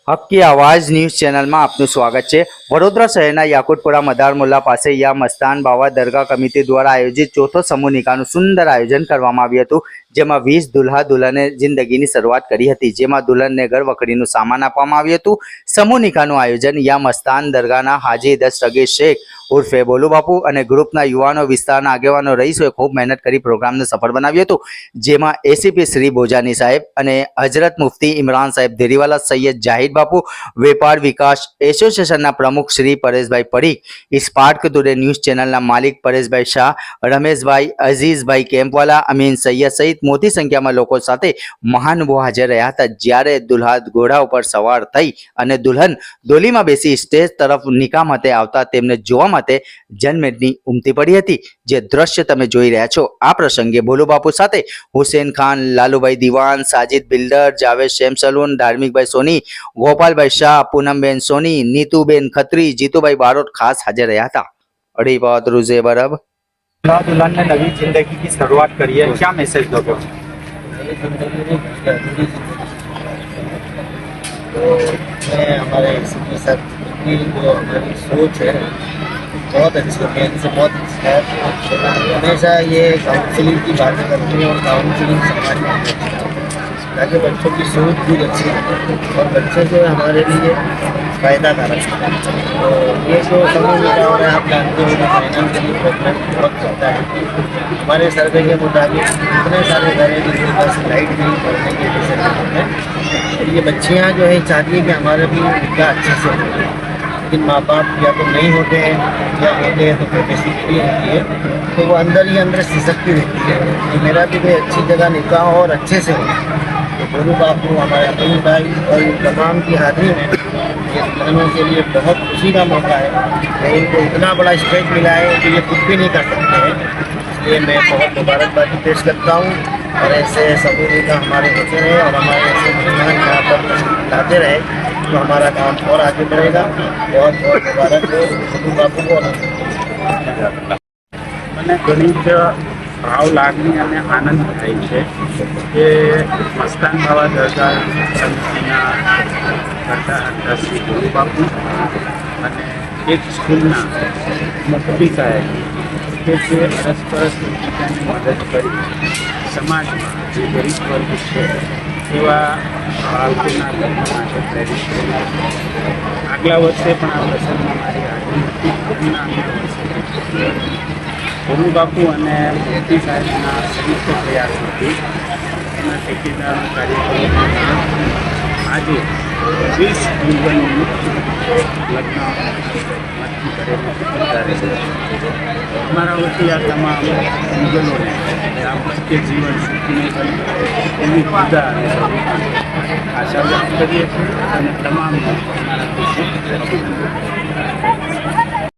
હક્કી આવાજ ન્યૂઝ ચેનલમાં આપનું સ્વાગત છે। વડોદરા શહેરના યાકુતપુરા મદાર મુલ્લા પાસે યા મસ્તાન બાવા દરગાહ કમિટી દ્વારા આયોજિત ચોથો સમૂહ નિકાહનું સુંદર આયોજન કરવામાં આવ્યું હતું, જેમાં 20 દુલ્હા દુલ્હને જિંદગીની શરૂઆત કરી હતી, જેમાં દુલ્હનને ઘર વખરીનું સામાન આપવામાં આવ્યું હતું। સમૂહ નિકાહનું આયોજન યા મસ્તાન દરગાહના હાજી દસ્તગીર શેખ ઉર્ફે બોલુ બાપુ અને ગ્રુપના યુવાનો વિસ્તારના આગેવાનો રહીશોએ ખૂબ મહેનત કરી પ્રોગ્રામને સફળ બનાવ્યું હતું, જેમાં એસીપી શ્રી બોજાની સાહેબ અને હજરત મુફ્તી ઇમરાન સાહેબ ધેરીવાલા, સૈયદ જાહિદ બાપુ, વેપાર વિકાસ એસોસિએશનના પ્રમુખ શ્રી પરેશભાઈ પડીક, સ્પાર્ક ટુડે ન્યૂઝ ચેનલના માલિક પરેશભાઈ શાહ, રમેશભાઈ, અઝીઝભાઈ કેમ્પવાલા, અમીન સૈયદ સહિત મોટી સંખ્યામાં લોકો સાથે મહાનુભાવો હાજર રહ્યા હતા। જ્યારે દુલ્હા ઘોડા ઉપર સવાર થઈ અને દુલ્હન ડોલીમાં બેસી સ્ટેજ તરફ નિકાહ માટે આવતા તેમને જોવા માટે જનમેદની ઉમટી પડી હતી, જે દ્રશ્ય તમે જોઈ રહ્યા છો। આ પ્રસંગે બોલુ બાપુ સાથે હુસેન ખાન, લાલુભાઈ દિવાન, સાજિદ બિલ્ડર, જાવેદ શેમ સલૂન, ધાર્મિકભાઈ સોની, ગોપાલભાઈ શાહ, પૂનમબેન સોની, નીતુબેન ખત્રી, જીતુભાઈ બારોટ ખાસ હાજર રહ્યા હતા। અઢી बात रुझे बरब दुल्हन ने नवी जिंदगी की शुरुआत करी है, क्या मैसेज दोगे? मैं हमारे इसके साथ की जो हमारी सोच है बहुत अच्छी है, इनसे बहुत इंस्पायर हमेशा ये काउंसलिंग की बातें करते हैं और काउंसलिंग समाज ताकि बच्चों की सोच भी अच्छी है और बच्चे जो है हमारे लिए फ़ायदाकारक है। तो ये जो समूह निकाह हो रहा है, आप जानते हो कि फाइनेंशियली प्रॉब्लम बहुत ज़्यादा है। हमारे सर्वे के मुताबिक इतने सारे घर हैं जिनके पास लाइट नहीं पड़ने की वजह से और ये बच्चियाँ जो है चाहती है कि हमारे भी निकाह अच्छे से हो, लेकिन माँ बाप या तो नहीं होते हैं या होते हैं तो कैपेसिटी होती है, तो वो अंदर ही अंदर सिसकती रहती है कि मेरा भी कोई अच्छी जगह निकाह और अच्छे से हो। तो बोलू बापू, हमारे अमीन भाई और तमाम की हाजिरी में ये दुल्हनों के लिए बहुत खुशी का मौका है कि इनको इतना बड़ा स्टेज मिला है कि ये कुछ भी नहीं कर सकते हैं। इसलिए मैं बहुत मुबारकबादी पेश करता हूँ और ऐसे समूह निकाह हमारे होते रहे और हमारे ऐसे मेहमान यहाँ पर लाते रहे तो हमारा काम और आगे बढ़ेगा। बहुत बहुत मुबारक हो बोलू बापू को। મને ઘણી જ ભાવ લાગણી અને આનંદ થાય છે કે મસ્તાન બાવા દરગાહ સમિતિના કરતા શ્રી બોલુ બાપુ અને એક સ્કૂલના મુફ્તી સાહેબ કે જે અરસપરસ એકબીજાને મદદ કરી સમાજમાં જે ગરીબ વર્ગ છે એવા બાળકોના ધર્મ માટે પ્રેરિત કર્યા। આગલા વર્ષે પણ આ પ્રસંગમાં મારી હાજરી હતી, એમના આગલા વર્ષે બોલુ બાપુ અને મુફ્તી સાહેબના સંયુક્ત પ્રયાસોથી એના ઠેકેદાર કાર્યક્રમો આજે 20 દુલ્હનોનું લગ્ન નક્કી કરેલું છે। અમારા વતી આ તમામ દુલ્હનોને દાંપત્ય જીવન સુખીને કરે એવી પૂજા આશા વ્યક્ત કરીએ છીએ અને તમામ અમારા